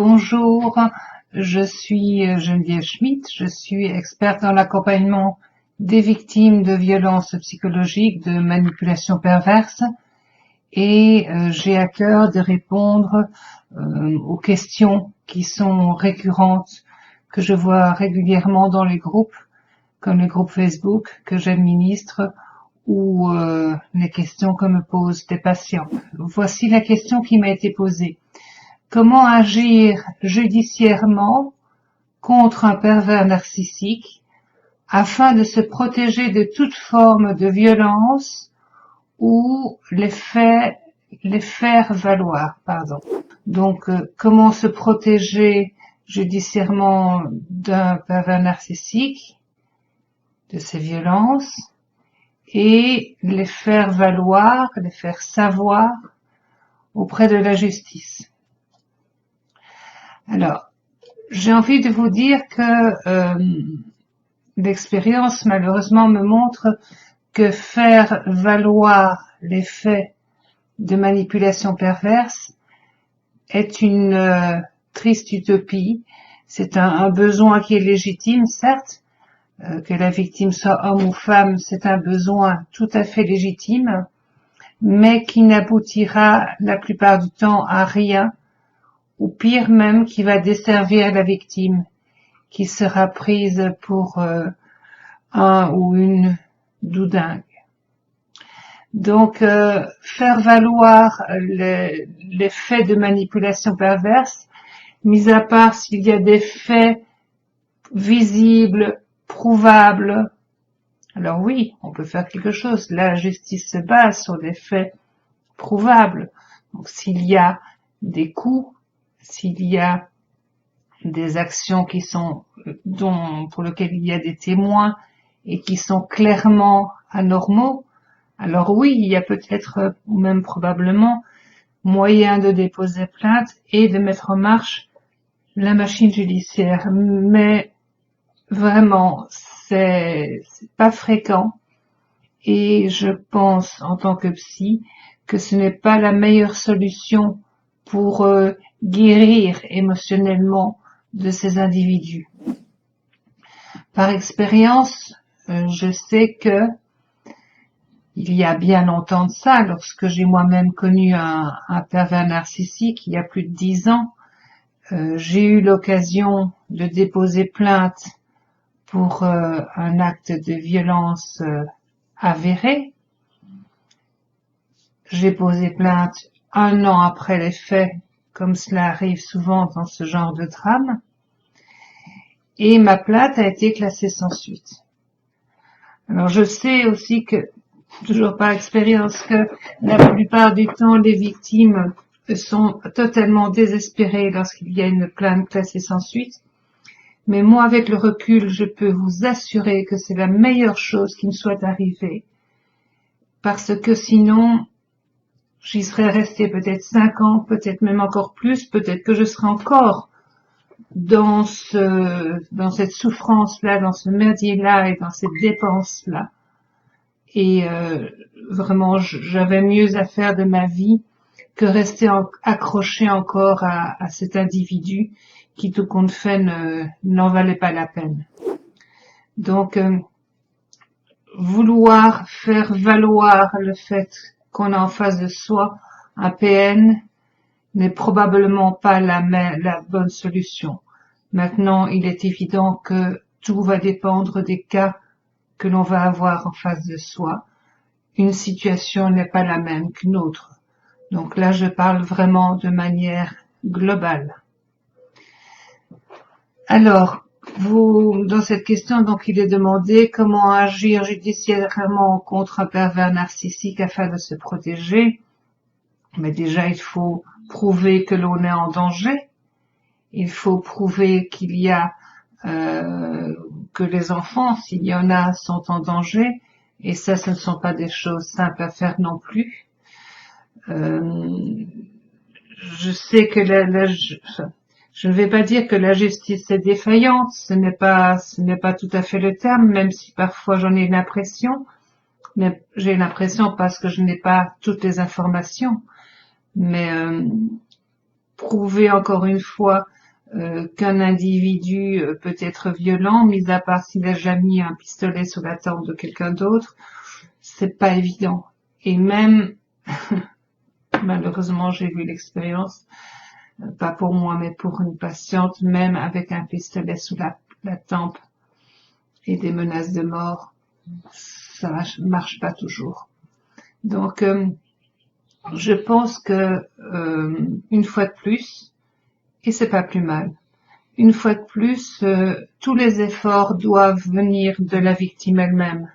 Bonjour, je suis Geneviève Schmidt, je suis experte dans l'accompagnement des victimes de violences psychologiques, de manipulations perverses et j'ai à cœur de répondre aux questions qui sont récurrentes, que je vois régulièrement dans les groupes, comme les groupes Facebook que j'administre ou les questions que me posent des patients. Voici la question qui m'a été posée. Comment agir judiciairement contre un pervers narcissique afin de se protéger de toute forme de violence ou les faire valoir, Donc, comment se protéger judiciairement d'un pervers narcissique, de ces violences, et les faire valoir, les faire savoir auprès de la justice. Alors, j'ai envie de vous dire que l'expérience malheureusement me montre que faire valoir les faits de manipulation perverse est une triste utopie. C'est un besoin qui est légitime, certes, que la victime soit homme ou femme, c'est un besoin tout à fait légitime, mais qui n'aboutira la plupart du temps à rien, ou pire même, qui va desservir la victime, qui sera prise pour un ou une doudingue. Donc, faire valoir les faits de manipulation perverse, mis à part s'il y a des faits visibles, prouvables, alors oui, on peut faire quelque chose. La justice se base sur des faits prouvables. Donc, s'il y a des coups, s'il y a des actions qui sont pour lesquelles il y a des témoins et qui sont clairement anormaux, alors oui, il y a peut-être ou même probablement moyen de déposer plainte et de mettre en marche la machine judiciaire. Mais vraiment, c'est pas fréquent et je pense en tant que psy que ce n'est pas la meilleure solution pour guérir émotionnellement de ces individus. Par expérience, je sais que il y a bien longtemps de ça, lorsque j'ai moi-même connu un pervers narcissique, il y a plus de 10 ans, j'ai eu l'occasion de déposer plainte pour un acte de violence avéré. J'ai posé plainte 1 an après les faits, comme cela arrive souvent dans ce genre de drame, et ma plainte a été classée sans suite. Alors je sais aussi que, toujours par expérience, que la plupart du temps les victimes sont totalement désespérées lorsqu'il y a une plainte classée sans suite, mais moi avec le recul je peux vous assurer que c'est la meilleure chose qui me soit arrivée, parce que sinon j'y serais restée peut-être 5 ans, peut-être même encore plus, peut-être que je serais encore dans cette souffrance-là, dans ce merdier-là et dans cette dépense-là. Et vraiment, j'avais mieux à faire de ma vie que rester accroché encore à cet individu qui, tout compte fait, n'en valait pas la peine. Donc, vouloir faire valoir le fait qu'on a en face de soi un PN n'est probablement pas la bonne solution. Maintenant, il est évident que tout va dépendre des cas que l'on va avoir en face de soi. Une situation n'est pas la même qu'une autre. Donc là, je parle vraiment de manière globale. Alors, dans cette question, donc, il est demandé comment agir judiciairement contre un pervers narcissique afin de se protéger. Mais déjà, il faut prouver que l'on est en danger. Il faut prouver qu'il y a que les enfants, s'il y en a, sont en danger. Et ça, ce ne sont pas des choses simples à faire non plus. Je sais que je ne vais pas dire que la justice est défaillante, ce n'est pas tout à fait le terme, même si parfois j'en ai l'impression, mais j'ai l'impression parce que je n'ai pas toutes les informations. Mais prouver encore une fois qu'un individu peut être violent, mis à part s'il a déjà mis un pistolet sous la tempe de quelqu'un d'autre, c'est pas évident. Et même, malheureusement, j'ai vu l'expérience, pas pour moi, mais pour une patiente, même avec un pistolet sous la tempe et des menaces de mort, ça marche pas toujours. Donc, je pense que une fois de plus, et c'est pas plus mal, une fois de plus, tous les efforts doivent venir de la victime elle-même,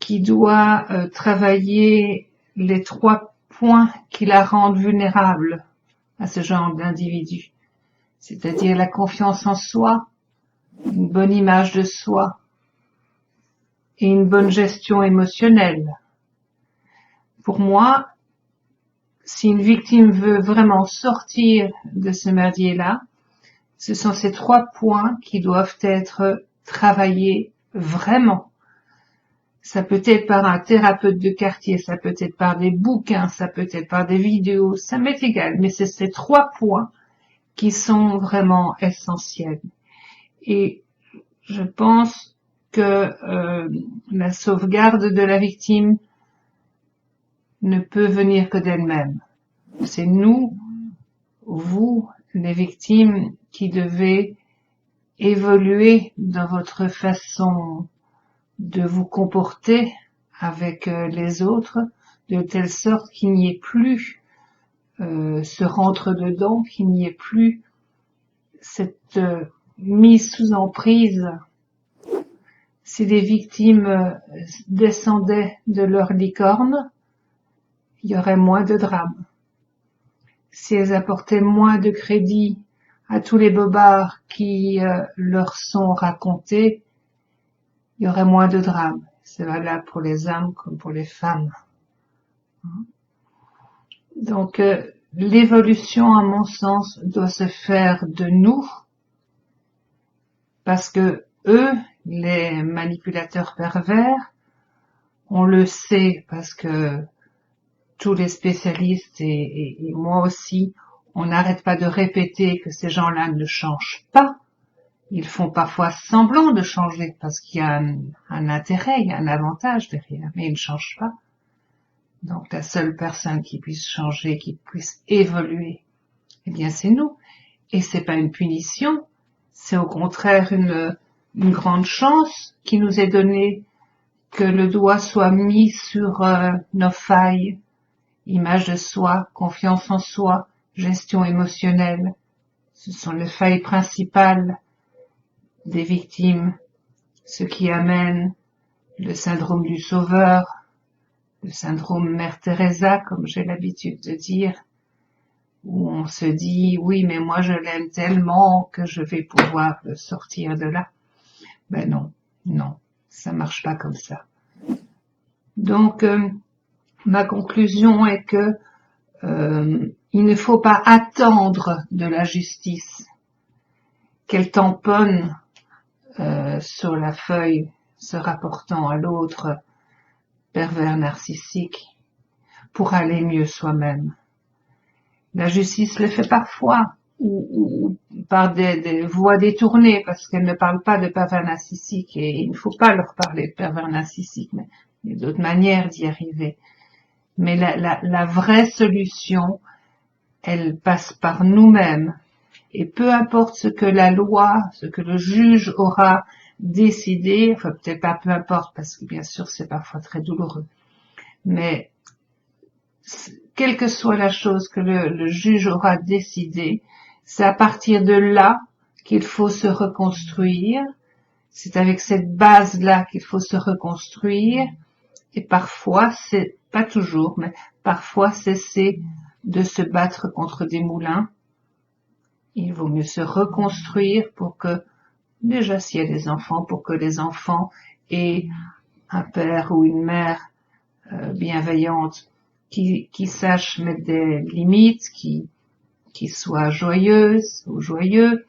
qui doit travailler les 3 points qui la rendent vulnérable à ce genre d'individu, c'est-à-dire la confiance en soi, une bonne image de soi et une bonne gestion émotionnelle. Pour moi, si une victime veut vraiment sortir de ce merdier-là, ce sont ces 3 points qui doivent être travaillés vraiment. Ça peut être par un thérapeute de quartier, ça peut être par des bouquins, ça peut être par des vidéos, ça m'est égal, mais c'est ces 3 points qui sont vraiment essentiels. Et je pense que la sauvegarde de la victime ne peut venir que d'elle-même. C'est nous, vous, les victimes, qui devez évoluer dans votre façon de vous comporter avec les autres, de telle sorte qu'il n'y ait plus ce rentre-dedans, qu'il n'y ait plus cette mise sous emprise. Si les victimes descendaient de leur licorne, il y aurait moins de drames. Si elles apportaient moins de crédit à tous les bobards qui leur sont racontés, il y aurait moins de drames. C'est valable pour les hommes comme pour les femmes. Donc, l'évolution, à mon sens, doit se faire de nous, parce que eux, les manipulateurs pervers, on le sait parce que tous les spécialistes et moi aussi, on n'arrête pas de répéter que ces gens-là ne changent pas. Ils font parfois semblant de changer parce qu'il y a un intérêt, il y a un avantage derrière, mais ils ne changent pas. Donc la seule personne qui puisse changer, qui puisse évoluer, eh bien c'est nous. Et c'est pas une punition, c'est au contraire une grande chance qui nous est donnée, que le doigt soit mis sur nos failles, image de soi, confiance en soi, gestion émotionnelle. Ce sont les failles principales des victimes, ce qui amène le syndrome du sauveur, le syndrome Mère Teresa, comme j'ai l'habitude de dire, où on se dit, oui, mais moi je l'aime tellement que je vais pouvoir le sortir de là. Ben non, non, ça marche pas comme ça. Donc, ma conclusion est que il ne faut pas attendre de la justice qu'elle tamponne sur la feuille se rapportant à l'autre pervers narcissique pour aller mieux soi-même. La justice le fait parfois ou par des voies détournées parce qu'elle ne parle pas de pervers narcissique et il ne faut pas leur parler de pervers narcissique, mais il y a d'autres manières d'y arriver. Mais la vraie solution, elle passe par nous-mêmes. Et peu importe ce que la loi, ce que le juge aura décidé, enfin peut-être pas peu importe parce que bien sûr c'est parfois très douloureux, mais quelle que soit la chose que le juge aura décidé, c'est à partir de là qu'il faut se reconstruire, c'est avec cette base-là qu'il faut se reconstruire, et parfois, c'est pas toujours, mais parfois cesser de se battre contre des moulins. Il vaut mieux se reconstruire pour que, déjà s'il y a des enfants, pour que les enfants aient un père ou une mère bienveillante qui sache mettre des limites, qui soit joyeuse ou joyeux.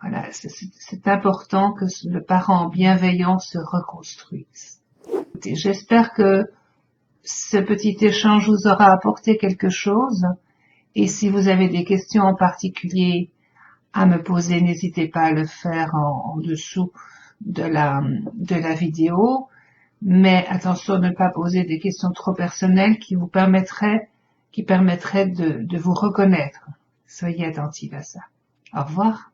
Voilà, c'est important que le parent bienveillant se reconstruise. J'espère que ce petit échange vous aura apporté quelque chose Et si vous avez des questions en particulier à me poser, n'hésitez pas à le faire en dessous de la vidéo. Mais attention de ne pas poser des questions trop personnelles qui permettraient de vous reconnaître. Soyez attentifs à ça. Au revoir.